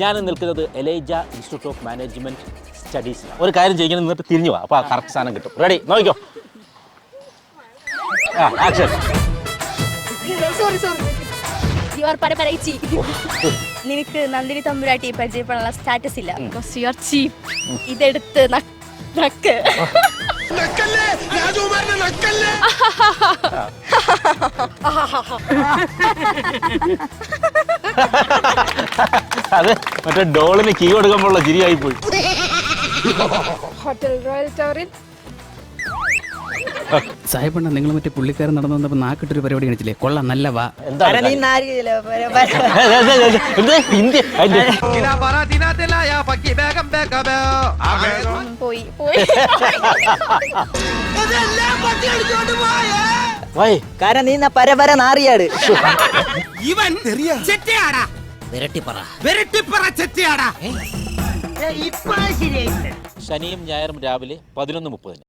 ഞാൻ നിൽക്കുന്നത് Elijah institute of management സ്റ്റഡീസിൽ. ഒരു കാര്യം ചെയ്യുന്നത് നിന്നിട്ട് തിരിഞ്ഞു പോവാ, അപ്പോൾ കറക്റ്റ് സാധനം കിട്ടും. റെഡി, നോക്കിക്കോ. ആക്ഷൻ. നിനക്ക് നന്ദിനി തമ്പുരാട്ടി പരിചയപ്പെടാനുള്ള സ്റ്റാറ്റസ് ഇല്ല. ബിക്കോസ് യു ആർ ചീപ്പ്. ഇതെടുത്ത് നക്ക്. അത് മറ്റേ ഡോളിന് കീ കൊടുക്കുമ്പോഴുള്ള ചിരിയായി പോയി. ഹോട്ടൽ റോയൽ ടവറിൽ സാഹിബണ്ണ നിങ്ങൾ മറ്റേ പുള്ളിക്കാരൻ നടന്നു വന്നപ്പോൾ നാക്കിട്ടൊരു പരിപാടി കാണിച്ചില്ലേ? കൊള്ളാം, നല്ല വാ. പോയി കാരണം നീ പരപര നാറിയാട്. ഇവൻ ചെറ്റയാടാ. ശനിയും ഞായറും രാവിലെ 11:30.